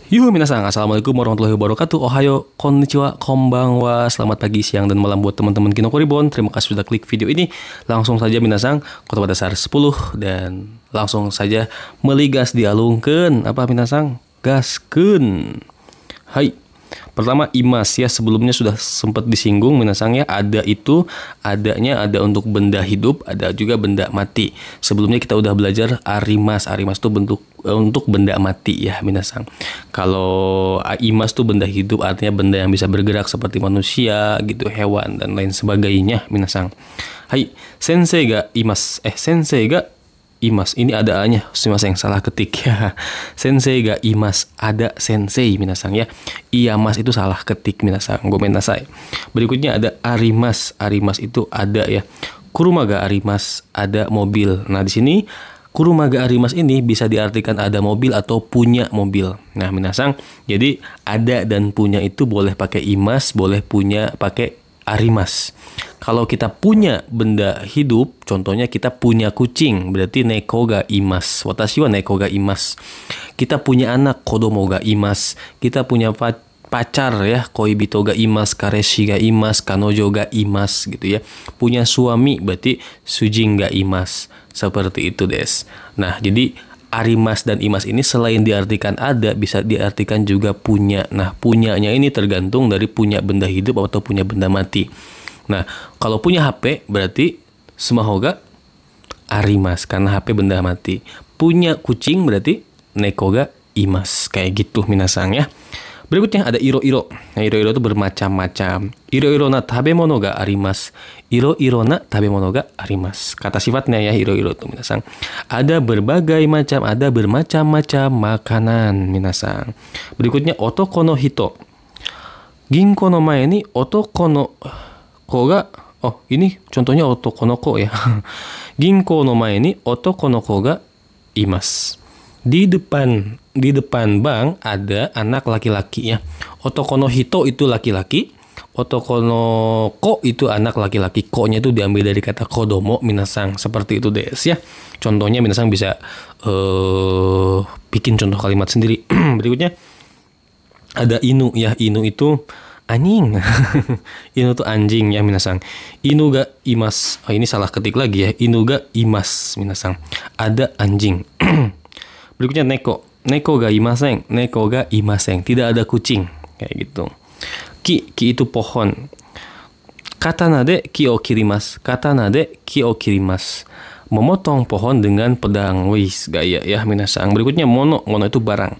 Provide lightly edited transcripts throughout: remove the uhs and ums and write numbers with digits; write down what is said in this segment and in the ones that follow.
Yuhu minasang, assalamualaikum warahmatullahi wabarakatuh. Ohayo, konnichiwa, konbanwa. Selamat pagi, siang, dan malam buat teman-teman Kinoko Reborn. Terima kasih sudah klik video ini. Langsung saja minasang, kota dasar 10 dan langsung saja meligas dialungkeun. Apa minasang? Gaskeun. Hai. Pertama imas ya, sebelumnya sudah sempat disinggung minasang ya, adanya ada untuk benda hidup, ada juga benda mati. Sebelumnya kita udah belajar arimas. Arimas itu bentuk untuk benda mati ya minasang. Kalau imas tuh benda hidup, artinya benda yang bisa bergerak seperti manusia gitu, hewan dan lain sebagainya minasang. Hai, sensei ga imas. Sensei ga imas, ini ada A-nya, yang salah ketik ya. Sensei ga imas, ada sensei minasang ya. Iya mas itu salah ketik minasang, gomen nasai. Berikutnya ada arimas, arimas itu ada ya. Kuruma ga arimas, ada mobil. Nah di sini kuruma ga arimas ini bisa diartikan ada mobil atau punya mobil. Nah minasang, jadi ada dan punya itu boleh pakai imas, boleh punya pakai arimas. Kalau kita punya benda hidup, contohnya kita punya kucing, berarti neko ga imas. Watashi wa neko ga imas. Kita punya anak, kodomo ga imas. Kita punya pacar ya, koibito ga imas, kareshi ga imas, kanojo ga imas gitu ya. Punya suami berarti sujin ga imas. Seperti itu des. Nah, jadi arimas dan imas ini selain diartikan ada, bisa diartikan juga punya. Nah, punyanya ini tergantung dari punya benda hidup atau punya benda mati. Nah, kalau punya HP berarti smaho ga arimas, karena HP benda mati. Punya kucing berarti neko ga imas. Kayak gitu minasang ya. Berikutnya ada iro-iro. Nah, iro-iro itu bermacam-macam. Iro-iro na tabemono ga arimas. Iro-iro na tabemono ga arimas. Kata sifatnya ya iro-iro itu minasang. Ada berbagai macam, ada bermacam-macam makanan minasang. Berikutnya otoko no hito. Ginko no mae ni otoko no ko ga, ini contohnya otoko no ko ya. Ginko no mae ni otoko no ko ga imas. Di depan bank ada anak laki-laki ya. Otoko no hito itu laki-laki, otoko no ko itu anak laki-laki. Ko-nya itu diambil dari kata kodomo minasang. Seperti itu des ya. Contohnya minasang bisa bikin contoh kalimat sendiri. Berikutnya ada inu ya. Inu itu anjing. Inu tuh anjing ya minasang. Inu ga imas. Ini salah ketik lagi ya. Inu ga imas minasang. Ada anjing. Berikutnya neko. Neko ga imaseng. Neko ga imaseng. Tidak ada kucing. Kayak gitu. Ki itu pohon. Katana de ki o kirimas. Katana de ki o kirimas. Memotong pohon dengan pedang. Wis gaya ya minasang. Berikutnya mono. Mono itu barang.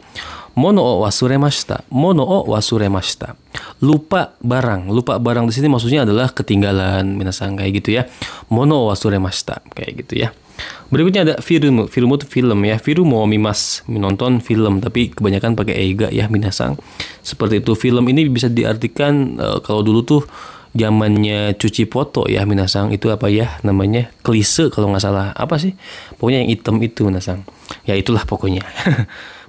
Mono o wasuremashita. Mono o wasuremashita. Lupa barang. Lupa barang di sini maksudnya adalah ketinggalan minasang, kayak gitu ya. Mono o wasuremashita, kayak gitu ya. Berikutnya ada film. Film itu film ya. Film mau mimas, menonton film, tapi kebanyakan pakai eiga ya minasang. Seperti itu. Film ini bisa diartikan kalau dulu tuh zamannya cuci foto ya minasang, itu apa ya namanya, klise kalau nggak salah, apa sih pokoknya yang hitam itu minasang ya, itulah pokoknya.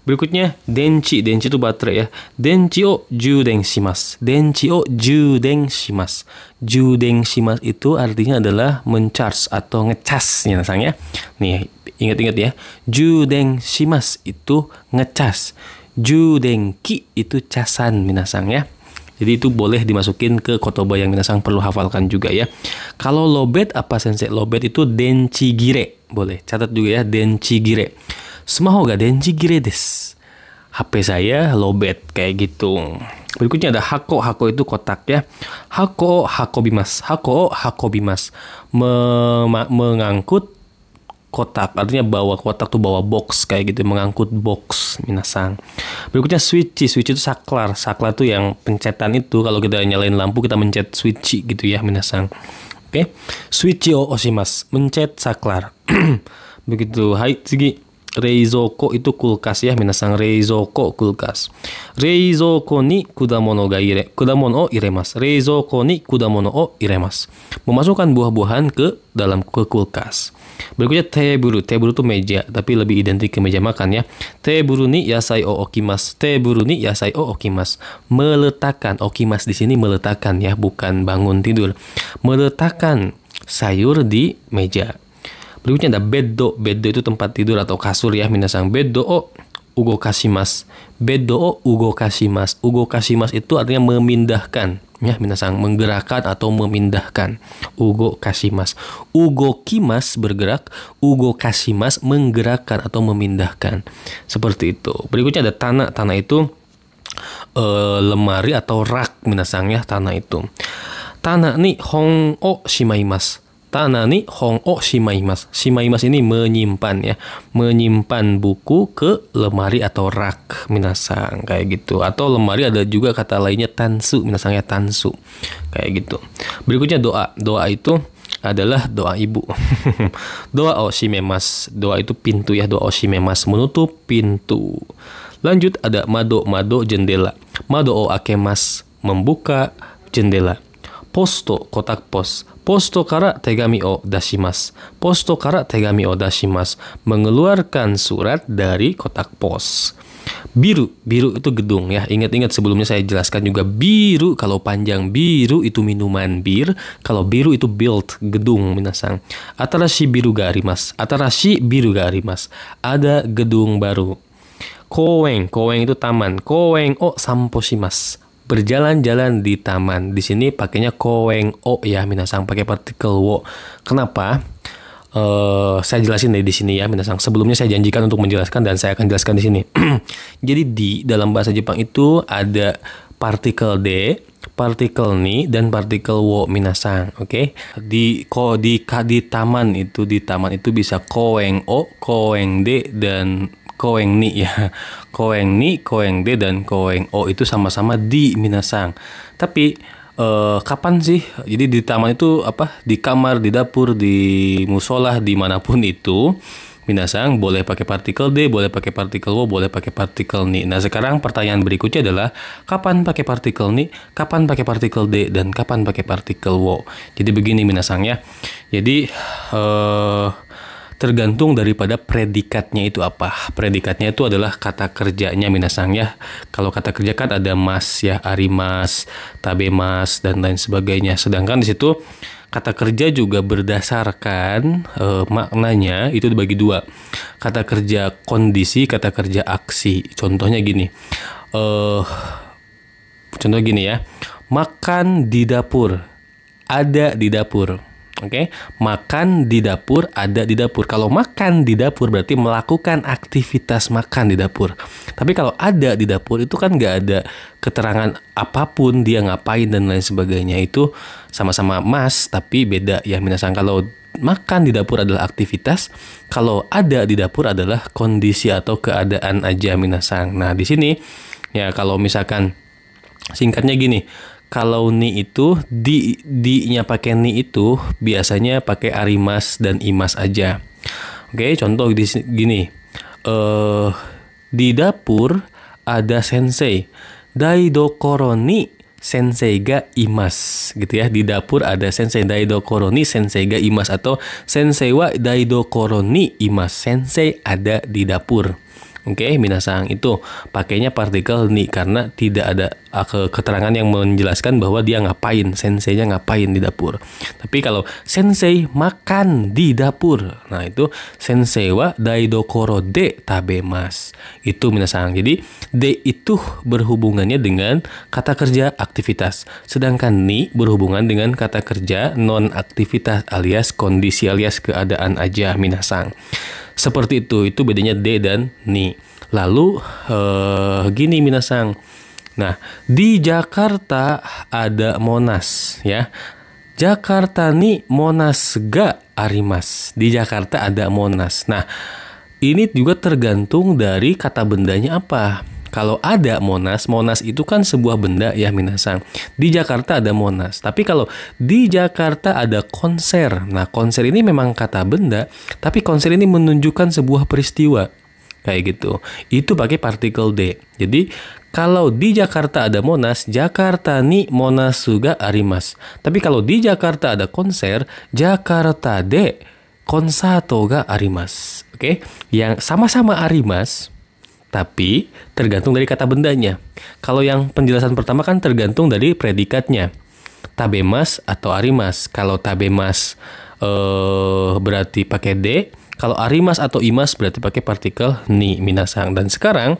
Berikutnya denchi. Denchi itu baterai ya. Denchi o juden shimasu. Denchi o juden shimasu. Juden shimasu itu artinya adalah mencharge atau ngecas ya minasang ya. Nih ingat-ingat ya. Juden shimasu itu ngecas. Judenki itu casan minasang ya. Jadi itu boleh dimasukin ke kotoba yang minasang perlu hafalkan juga ya. Kalau lobet apa sensei? Lobet itu denchi gire. Boleh catat juga ya, denchi gire. Smaho ga denchi gire desu. HP saya lobet, kayak gitu. Berikutnya ada hako. Hako itu kotak ya. Hako hakobimas. Hako hakobimas. Mengangkut kotak, artinya bawa kotak tuh, bawa box kayak gitu, mengangkut box minasang. Berikutnya switch. Switch itu saklar. Saklar tuh yang pencetan itu, kalau kita nyalain lampu kita mencet switch gitu ya minasang. Oke. Switch o oshimasu. Mencet saklar. Begitu. Hai, tsugi. Reizoko itu kulkas ya minasang. Reizoko kulkas. Reizoko ni kudamono o iremasu. Reizoko ni kudamono o iremasu. Memasukkan buah-buahan ke dalam kulkas. Berikutnya teburu. Teburu itu meja, tapi lebih identik ke meja makan ya. Teburu ni yasai o okimasu. Teburu ni yasai o okimasu. Meletakkan. Okimasu di sini meletakkan ya, bukan bangun tidur. Meletakkan sayur di meja. Berikutnya ada beddo. Beddo itu tempat tidur atau kasur ya minasang. Beddo o ugo kashimasu. Beddo o ugo kashimasu. Ugo kashimasu itu artinya memindahkan. Ya, minasang, menggerakkan atau memindahkan. Ugo kashimasu. Ugo kimas bergerak, ugo kashimasu menggerakkan atau memindahkan. Seperti itu. Berikutnya ada tana. Tana itu lemari atau rak, minasang, ya, tana itu. Tana ni hong o shimaimasu. Tana ni hong o shimaimasu. Shimaimasu ini menyimpan, ya. Menyimpan buku ke lemari atau rak, minasang, kayak gitu. Atau lemari ada juga kata lainnya tansu, minasang, ya, tansu. Kayak gitu. Berikutnya doa. Doa itu adalah doa ibu. Doa o shimemasu. Doa itu pintu, ya. Doa o shimemasu, menutup pintu. Lanjut ada mado. Mado jendela. Mado o akemasu, membuka jendela. Posto, kotak pos. Posto kara tegami o dashimasu. Posto kara tegami o dashimasu. Mengeluarkan surat dari kotak pos. Biru. Biru itu gedung, ya. Ingat-ingat sebelumnya saya jelaskan juga biru. Kalau panjang biru itu minuman bir. Kalau biru itu build, gedung, minasang. Atarashi biru ga arimasu. Atarashi biru ga arimasu. Ada gedung baru. Koen. Koen itu taman. Koen o sampo shimasu. Berjalan-jalan di taman. Di sini pakainya koen o, ya, minasang, pakai partikel wo. Kenapa? Saya jelasin di sini, ya, minasang. Sebelumnya saya janjikan untuk menjelaskan dan saya akan jelaskan di sini. Jadi di dalam bahasa Jepang itu ada partikel de, partikel ni, dan partikel wo, minasang. Oke? Di taman itu bisa koen o, koen de, dan koeng ni, ya. Koeng ni, koeng de, dan koeng o itu sama-sama di, minasang. Tapi kapan sih? Jadi di taman itu apa? Di kamar, di dapur, di musola, dimanapun itu, minasang, boleh pakai partikel de, boleh pakai partikel wo, boleh pakai partikel ni. Nah, sekarang pertanyaan berikutnya adalah kapan pakai partikel ni, kapan pakai partikel de, dan kapan pakai partikel wo. Jadi begini, minasang, ya. Jadi tergantung daripada predikatnya itu apa. Predikatnya itu adalah kata kerjanya, minasang, ya. Kalau kata kerja kan ada mas, ya, arimas, tabemas, dan lain sebagainya. Sedangkan di situ kata kerja juga berdasarkan maknanya itu dibagi dua. Kata kerja kondisi, kata kerja aksi. Contohnya gini. Contoh gini, ya. Makan di dapur. Ada di dapur. Oke, makan di dapur, ada di dapur. Kalau makan di dapur berarti melakukan aktivitas makan di dapur. Tapi kalau ada di dapur itu kan nggak ada keterangan apapun dia ngapain dan lain sebagainya. Itu sama-sama mas tapi beda, ya, minasang. Kalau makan di dapur adalah aktivitas, kalau ada di dapur adalah kondisi atau keadaan aja, minasang. Nah, di sini, ya, kalau misalkan singkatnya gini. Kalau ni itu di-nya pakai ni itu biasanya pakai arimas dan imas aja. Oke, contoh gini. Di dapur ada sensei. Daidokoro ni sensei ga imas, gitu, ya. Di dapur ada sensei. Daidokoro ni sensei ga imas, atau sensei wa daidokoro ni imas. Sensei ada di dapur. Oke, minasang, itu pakainya partikel ni karena tidak ada keterangan yang menjelaskan bahwa dia ngapain, senseinya ngapain di dapur. Tapi kalau sensei makan di dapur, nah itu sensei wa daidokoro de tabemas. Itu, minasang. Jadi de itu berhubungannya dengan kata kerja aktivitas, sedangkan ni berhubungan dengan kata kerja non aktivitas alias kondisi alias keadaan aja, minasang. Seperti itu bedanya de dan ni. Lalu gini, minasang. Nah, di Jakarta ada Monas, ya. Jakarta ni Monas ga arimas. Di Jakarta ada Monas. Nah, ini juga tergantung dari kata bendanya apa. Kalau ada Monas, Monas itu kan sebuah benda, ya, minasang. Di Jakarta ada Monas. Tapi kalau di Jakarta ada konser. Nah, konser ini memang kata benda, tapi konser ini menunjukkan sebuah peristiwa. Kayak gitu. Itu pakai partikel de. Jadi, kalau di Jakarta ada Monas, Jakarta ni Monas juga arimas. Tapi kalau di Jakarta ada konser, Jakarta de konsato ga arimas. Oke? Yang sama-sama arimas, tapi tergantung dari kata bendanya. Kalau yang penjelasan pertama kan tergantung dari predikatnya. Tabemas atau arimas. Kalau tabemas berarti pakai de. Kalau arimas atau imas berarti pakai partikel ni minasang. Dan sekarang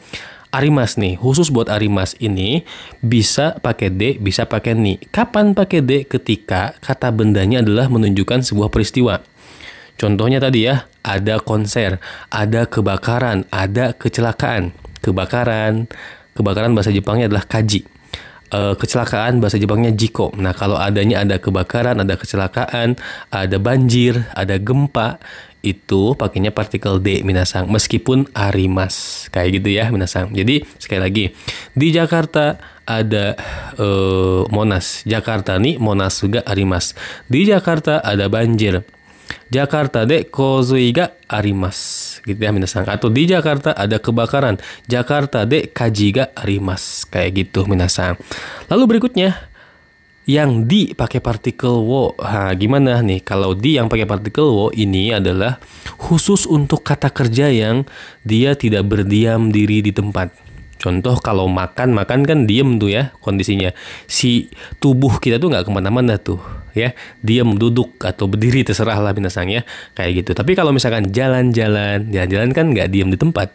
arimas nih, khusus buat arimas ini bisa pakai de, bisa pakai ni. Kapan pakai de? Ketika kata bendanya adalah menunjukkan sebuah peristiwa. Contohnya tadi ya, ada konser, ada kebakaran, ada kecelakaan. Kebakaran bahasa Jepangnya adalah kaji. Kecelakaan bahasa Jepangnya jiko. Nah, kalau ada kebakaran, ada kecelakaan, ada banjir, ada gempa, itu pakainya partikel de minasang, meskipun arimas kayak gitu ya minasang. Jadi sekali lagi, di Jakarta ada Monas. Jakarta nih Monas juga arimas. Di Jakarta ada banjir. Jakarta de kozui ga arimas. Gitu ya minasang. Atau di Jakarta ada kebakaran. Jakarta de kaji ga arimas. Kayak gitu minasang. Lalu berikutnya, yang di pakai partikel wo. Nah, gimana nih? Kalau di yang pakai partikel wo ini adalah khusus untuk kata kerja yang dia tidak berdiam diri di tempat. Contoh kalau makan kan diem tuh ya kondisinya. Si tubuh kita tuh nggak kemana-mana tuh ya. Diem, duduk atau berdiri terserah lah minasang ya. Kayak gitu. Tapi kalau misalkan jalan-jalan kan nggak diem di tempat.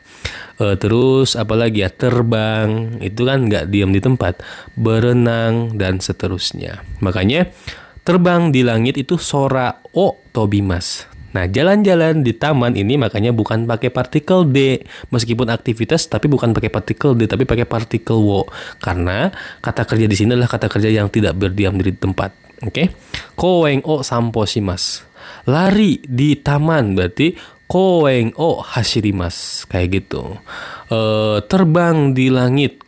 Terus apalagi ya, terbang itu kan nggak diem di tempat. Berenang dan seterusnya. Makanya terbang di langit itu sora o tobimas. Nah, jalan-jalan di taman ini makanya bukan pakai partikel D. Meskipun aktivitas, tapi bukan pakai partikel D, tapi pakai partikel wo. Karena kata kerja di sini adalah kata kerja yang tidak berdiam diri di tempat. Oke? Koeng o sampo shimasu. Lari di taman berarti koeng o hashirimasu. Kayak gitu. Terbang di langit,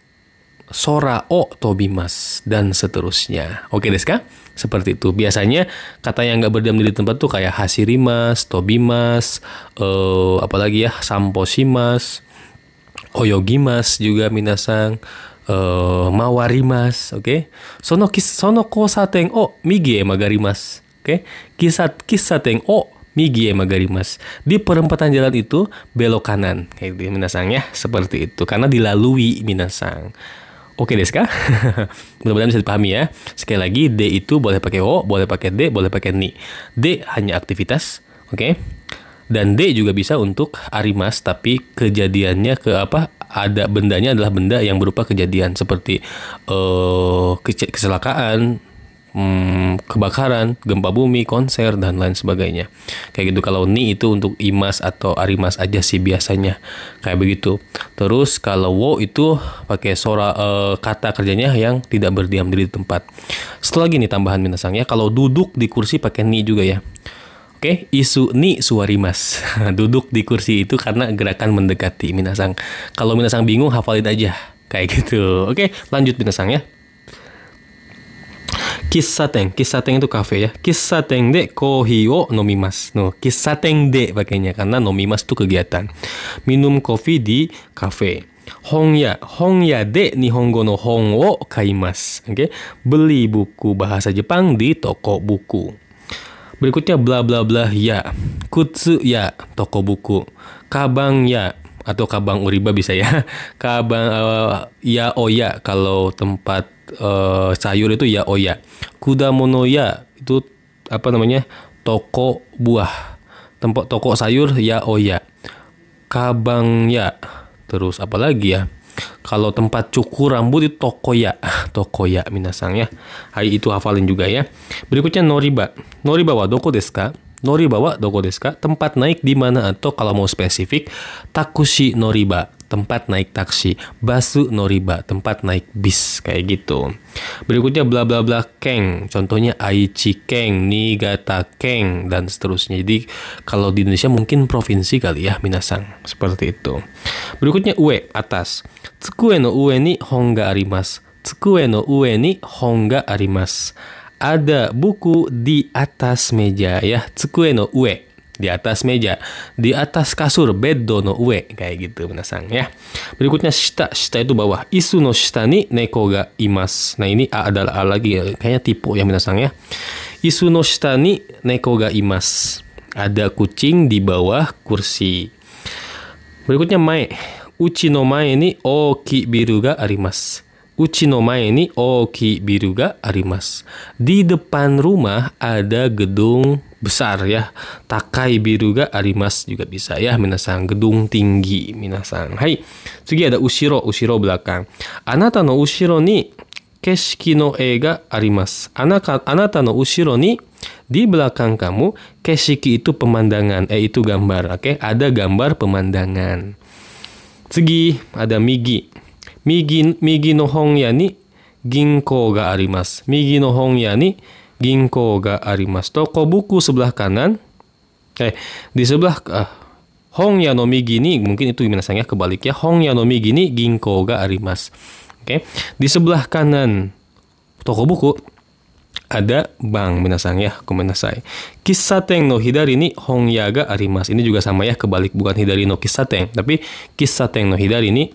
sora o tobimas, dan seterusnya. Oke desu ka? Seperti itu. Biasanya kata yang nggak berdiam diri di tempat tuh kayak hashirimas, tobimas, apalagi ya, samposhimas, oyogimas juga minasang, mawarimas, oke? Sono kosaten o migi e magarimas, oke? Kisaten o migi e magarimas. Di perempatan jalan itu belok kanan, kayak gitu minasang ya, seperti itu. Karena dilalui minasang. Oke desu ka? Mudah-mudahan bisa dipahami ya. Sekali lagi, D itu boleh pakai O, boleh pakai D, boleh pakai ni. D hanya aktivitas, oke? Dan D juga bisa untuk arimas, tapi kejadiannya ada bendanya adalah benda yang berupa kejadian seperti kecelakaan, kebakaran, gempa bumi, konser, dan lain sebagainya. Kayak gitu. Kalau ni itu untuk imas atau arimas aja sih biasanya. Kayak begitu. Terus kalau wo itu pakai sora, kata kerjanya yang tidak berdiam diri di tempat. Setelah gini tambahan minasang ya. Kalau duduk di kursi pakai ni juga ya. Oke, isu ni suarimas. Duduk di kursi itu karena gerakan mendekati minasang. Kalau minasang bingung, hafalin aja. Kayak gitu. Oke, lanjut minasang ya. Kissaten itu kafe ya. Kissaten de kohi o nomimasu. No, kissaten de pakainya karena nomimasu itu kegiatan. Minum kopi di kafe. Hongya de nihongo no hon o kaimasu. Oke, beli buku bahasa Jepang di toko buku. Berikutnya bla bla bla ya. Kutsu ya, toko buku. Kabang ya, atau kabang uriba bisa ya. Kabang ya oya kalau tempat sayur itu ya oya. Kudamono ya itu toko buah. Tempat toko sayur ya oya. Kabang ya. Terus apa lagi ya? Kalau tempat cukur rambut itu toko ya minasang ya. Hai, itu hafalin juga ya. Berikutnya noriba. Noriba wa doko desu ka? Noriba wa doko desu ka? Tempat naik di mana, atau kalau mau spesifik, takushi noriba, tempat naik taksi. Basu noriba, tempat naik bis, kayak gitu. Berikutnya bla bla bla keng. Contohnya Aichi keng, Niigata keng, dan seterusnya. Jadi kalau di Indonesia mungkin provinsi kali ya minasang. Seperti itu. Berikutnya ue, atas. Tsukue no ue ni hon ga arimasu. Tsukue no ue ni hon ga arimasu. Ada buku di atas meja ya. Tsukue no ue, di atas meja, di atas kasur, beddo no ue, kayak gitu minasang ya. Berikutnya shita itu bawah. Isu no shita ni neko ga imasu. Nah, ini A adalah A lagi ya. Kayaknya tipe ya minasang ya. Isu no shita ni neko ga imasu. Ada kucing di bawah kursi. Berikutnya mae. Uchi no mae ni oki biru ga arimasu. Uchi no mae ni oki biru ga arimasu. Di depan rumah ada gedung besar ya. Takai biru ga arimasu juga bisa ya minasan. Gedung tinggi minasan. Hai. Tsugi ada ushiro. Ushiro belakang. Anata no ushiro ni keshiki no e ga arimasu. Anata no ushiro ni di belakang kamu keshiki itu pemandangan. Itu gambar. Oke, ada gambar pemandangan. Tsugi ada migi. Migi no honya ni ginkou ga arimasu. Migi no honya ni ginkou ga arimasu. Toko buku sebelah kanan. Di sebelah honya no migi ni, mungkin itu minasanya kebaliknya. Honya no migi ni ginkou ga arimasu. Oke. Di sebelah kanan toko buku ada bank minasang ya, gomenasai. Kissaten no hidari ni honya ga arimasu. Ini juga sama ya, kebalik, bukan hidari no kissaten, tapi kissaten no hidari ni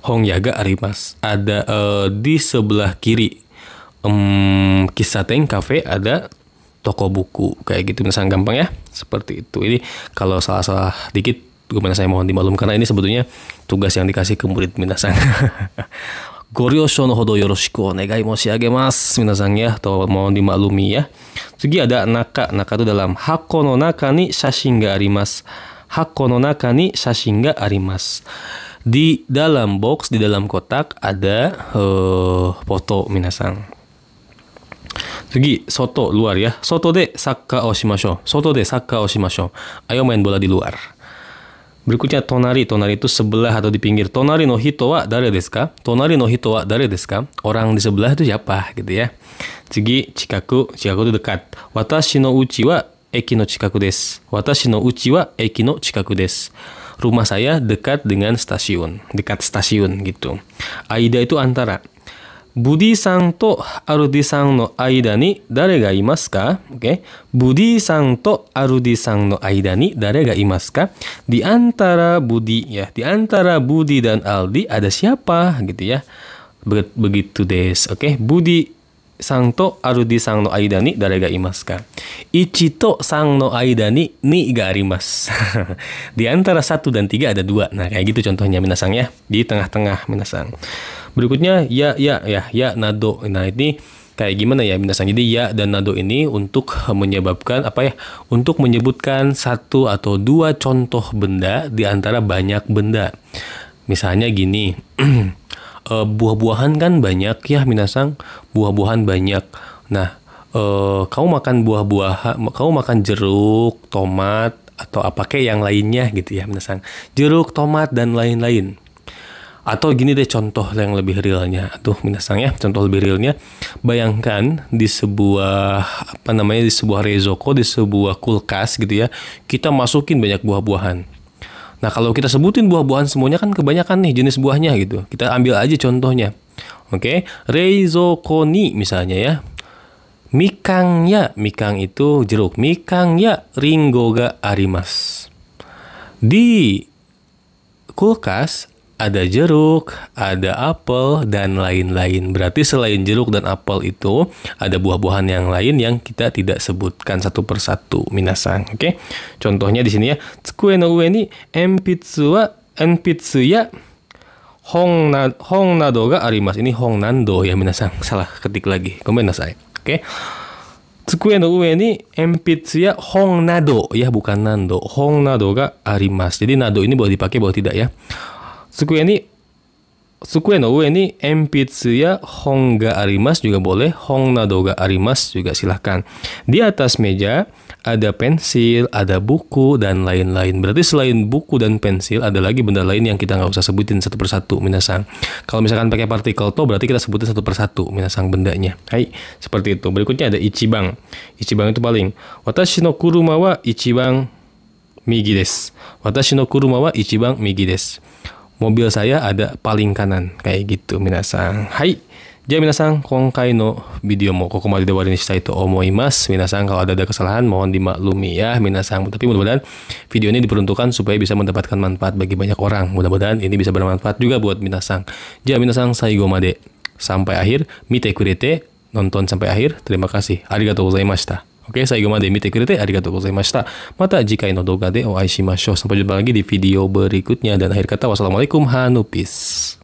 honya ga arimasu. Ada di sebelah kiri kissaten cafe ada toko buku kayak gitu minasang, gampang ya, seperti itu. Ini kalau salah-salah dikit saya mohon dimaklum karena ini sebetulnya tugas yang dikasih ke murid minasang. Goryosho no hodo yoroshiku onegai moshiagemasu minasang ya, atau mohon dimaklumi ya. Tsugi ada naka. Naka itu dalam hako no naka ni shashin ga arimasu. Hako no naka ni shashin ga arimasu. Di dalam box, di dalam kotak ada foto minasang. Tsugi soto, luar ya. Soto de sakka o shimashou. Soto de sakka o shimashou. Ayo main bola di luar. Berikutnya tonari. Tonari itu sebelah atau di pinggir. Tonari no hito wa dare desu ka? Tonari no hito wa dare desu ka? Orang di sebelah itu siapa gitu ya. Tsugi chikaku. Chikaku itu dekat. Watashi no uchi wa eki no chikaku desu. Watashi no uchi wa eki no chikaku desu. Rumah saya dekat dengan stasiun. Dekat stasiun gitu. Aida itu antara. Budi-san to Arudi-san no aida ni dare ga imasu ka? Oke. Budi-san to Arudi-san no aida ni dare ga imasu ka? Di antara Budi ya, di antara Budi dan Aldi ada siapa gitu ya. Begitu des. Oke. Budi-san to Arudi-san no aida ni dare ga imasu ka? Ichi to san no aida ni ga arimasu. Di antara 1 dan 3 ada 2. Nah, kayak gitu contohnya minasang ya. Di tengah-tengah minasang. Berikutnya ya nado. Nah, ini kayak gimana ya minasang. Jadi ya dan nado ini untuk menyebabkan apa ya? Untuk menyebutkan 1 atau 2 contoh benda di antara banyak benda. Misalnya gini. Buah-buahan kan banyak ya minasang. Buah-buahan banyak. Nah, kamu makan buah-buahan, kamu makan jeruk, tomat atau apa kayak yang lainnya gitu ya minasang. Jeruk, tomat dan lain-lain. Atau gini deh contoh yang lebih realnya. Tuh minasang ya, contoh lebih realnya. Bayangkan di sebuah di sebuah rezoko, di sebuah kulkas gitu ya. Kita masukin banyak buah-buahan. Nah, kalau kita sebutin buah-buahan semuanya kan kebanyakan nih jenis buahnya gitu. Kita ambil aja contohnya. Oke, reizoko ni misalnya ya. Mikang ya, mikang itu jeruk. Mikang ya ringo ga arimasu. Di kulkas ada jeruk, ada apel, dan lain-lain. Berarti selain jeruk dan apel itu, ada buah-buahan yang lain yang kita tidak sebutkan satu persatu, minasang. Oke? Contohnya di sini ya. Tsukue no ue ni enpitsu ya hong nado ga arimasu. Ini hong nando ya, minasang. Salah ketik lagi. Gomenasai. Oke? Tsukue no ue ni enpitsu ya hong nado. Ya, bukan nando. Hong nado ga arimasu. Jadi nado ini boleh dipakai, boleh tidak ya. Tsukue no ue ni enpitsu ya hong ga arimasu juga boleh. Hong nado ga arimasu juga silahkan. Di atas meja ada pensil, ada buku, dan lain-lain. Berarti selain buku dan pensil, ada lagi benda lain yang kita nggak usah sebutin satu persatu, minasang. Kalau misalkan pakai partikel to, berarti kita sebutin satu persatu, minasang, bendanya. Hai, seperti itu. Berikutnya ada ichibang. Ichibang itu paling. Watashi no kuruma wa ichibang migi desu. Watashi no kuruma wa ichibang migi desu. Mobil saya ada paling kanan, kayak gitu, minasang. Hai. Jadi minasang, konkai no video mo kokomade de wari ni shitai to omoimasu. Minasang, kalau ada kesalahan mohon dimaklumi ya, minasang. Tapi mudah-mudahan video ini diperuntukkan supaya bisa mendapatkan manfaat bagi banyak orang. Mudah-mudahan ini bisa bermanfaat juga buat minasang. Jadi minasang, saigo made, sampai akhir, mite kurete, nonton sampai akhir. Terima kasih. Arigatou gozaimashita. Oke, saigo made mite kurete, arigatou gozaimashita. Mata jikai no doga de o ai shimashou. Sampai jumpa lagi di video berikutnya. Dan akhir kata, wassalamualaikum, hanu, peace.